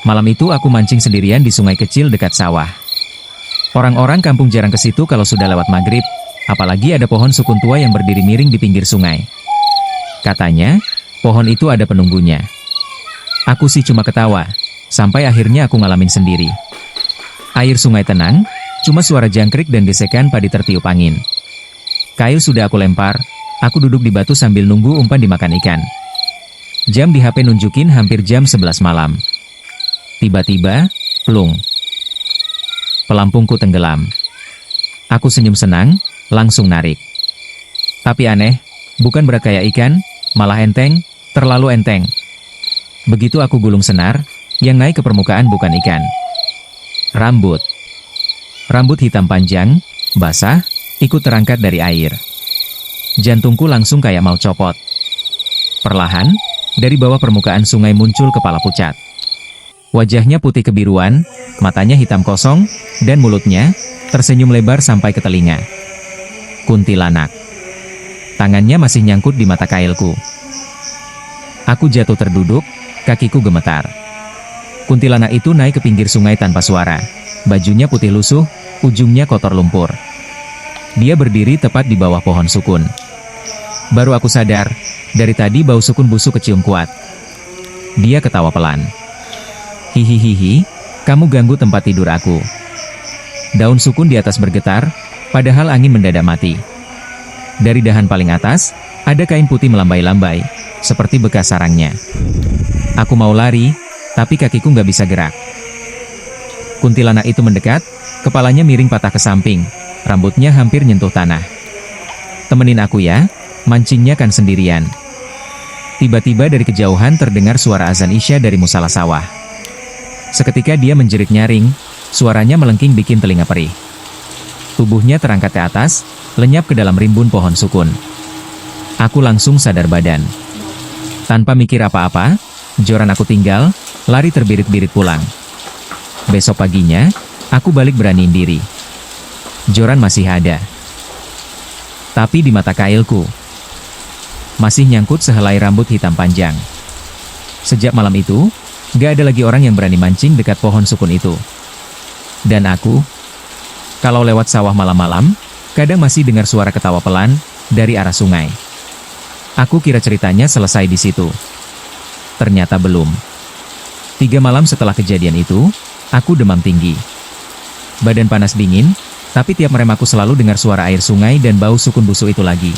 Malam itu aku mancing sendirian di sungai kecil dekat sawah. Orang-orang kampung jarang ke situ kalau sudah lewat maghrib, apalagi ada pohon sukun tua yang berdiri miring di pinggir sungai. Katanya, pohon itu ada penunggunya. Aku sih cuma ketawa, sampai akhirnya aku ngalamin sendiri. Air sungai tenang, cuma suara jangkrik dan gesekan padi tertiup angin. Kail sudah aku lempar, aku duduk di batu sambil nunggu umpan dimakan ikan. Jam di HP nunjukin hampir jam 11 malam. Tiba-tiba, plung. Pelampungku tenggelam. Aku senyum senang, langsung narik. Tapi aneh, bukan berat kayak ikan, malah enteng, terlalu enteng. Begitu aku gulung senar, yang naik ke permukaan bukan ikan. Rambut. Rambut hitam panjang, basah, ikut terangkat dari air. Jantungku langsung kayak mau copot. Perlahan, dari bawah permukaan sungai muncul kepala pucat. Wajahnya putih kebiruan, matanya hitam kosong, dan mulutnya tersenyum lebar sampai ke telinga. Kuntilanak. Tangannya masih nyangkut di mata kailku. Aku jatuh terduduk, kakiku gemetar. Kuntilanak itu naik ke pinggir sungai tanpa suara. Bajunya putih lusuh, ujungnya kotor lumpur. Dia berdiri tepat di bawah pohon sukun. Baru aku sadar, dari tadi bau sukun busuk kecium kuat. Dia ketawa pelan. Hihihihi, kamu ganggu tempat tidur aku. Daun sukun di atas bergetar, padahal angin mendadak mati. Dari dahan paling atas, ada kain putih melambai-lambai, seperti bekas sarangnya. Aku mau lari, tapi kakiku nggak bisa gerak. Kuntilanak itu mendekat, kepalanya miring patah ke samping, rambutnya hampir nyentuh tanah. Temenin aku ya, mancingnya kan sendirian. Tiba-tiba dari kejauhan terdengar suara azan Isya dari musala sawah. Seketika dia menjerit nyaring, suaranya melengking bikin telinga perih. Tubuhnya terangkat ke atas, lenyap ke dalam rimbun pohon sukun. Aku langsung sadar badan. Tanpa mikir apa-apa, joran aku tinggal, lari terbirit-birit pulang. Besok paginya, aku balik beraniin diri. Joran masih ada. Tapi di mata kailku, masih nyangkut sehelai rambut hitam panjang. Sejak malam itu, gak ada lagi orang yang berani mancing dekat pohon sukun itu. Dan aku, kalau lewat sawah malam-malam, kadang masih dengar suara ketawa pelan dari arah sungai. Aku kira ceritanya selesai di situ. Ternyata belum. 3 malam setelah kejadian itu, aku demam tinggi. Badan panas dingin, tapi tiap merem aku selalu dengar suara air sungai dan bau sukun busuk itu lagi.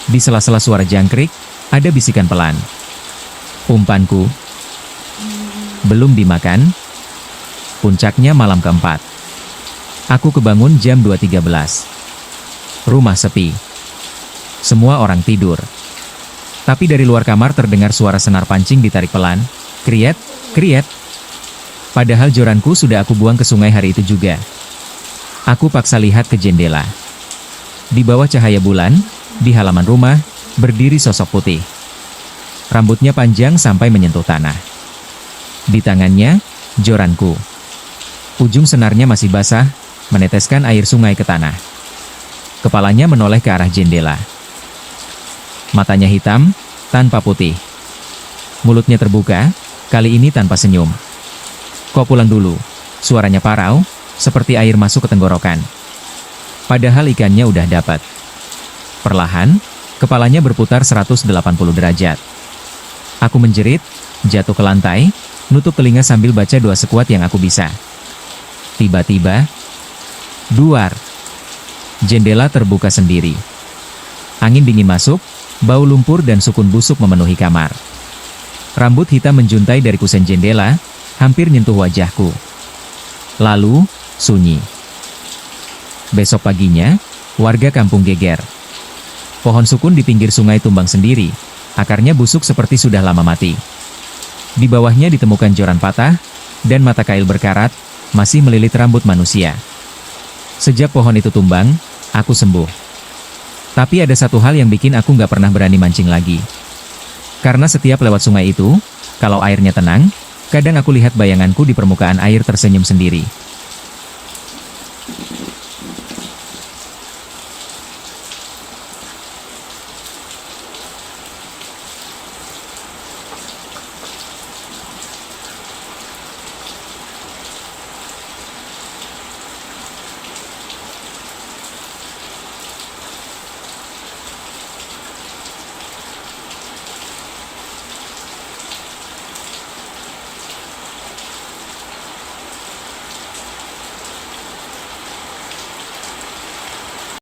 Di sela-sela suara jangkrik, ada bisikan pelan. Umpanku belum dimakan. Puncaknya malam keempat. Aku kebangun jam 2.13. Rumah sepi. Semua orang tidur. Tapi dari luar kamar terdengar suara senar pancing ditarik pelan. Kriet, kriet. Padahal joranku sudah aku buang ke sungai hari itu juga. Aku paksa lihat ke jendela. Di bawah cahaya bulan, di halaman rumah, berdiri sosok putih. Rambutnya panjang sampai menyentuh tanah. Di tangannya, joranku. Ujung senarnya masih basah, meneteskan air sungai ke tanah. Kepalanya menoleh ke arah jendela. Matanya hitam, tanpa putih. Mulutnya terbuka, kali ini tanpa senyum. Kau pulang dulu, suaranya parau, seperti air masuk ke tenggorokan. Padahal ikannya udah dapat. Perlahan, kepalanya berputar 180 derajat. Aku menjerit, jatuh ke lantai, nutup telinga sambil baca doa sekuat yang aku bisa. Tiba-tiba, duar. Jendela terbuka sendiri. Angin dingin masuk, bau lumpur dan sukun busuk memenuhi kamar. Rambut hitam menjuntai dari kusen jendela, hampir nyentuh wajahku. Lalu, sunyi. Besok paginya, warga kampung geger. Pohon sukun di pinggir sungai tumbang sendiri, akarnya busuk seperti sudah lama mati. Di bawahnya ditemukan joran patah, dan mata kail berkarat, masih melilit rambut manusia. Sejak pohon itu tumbang, aku sembuh. Tapi ada satu hal yang bikin aku nggak pernah berani mancing lagi. Karena setiap lewat sungai itu, kalau airnya tenang, kadang aku lihat bayanganku di permukaan air tersenyum sendiri.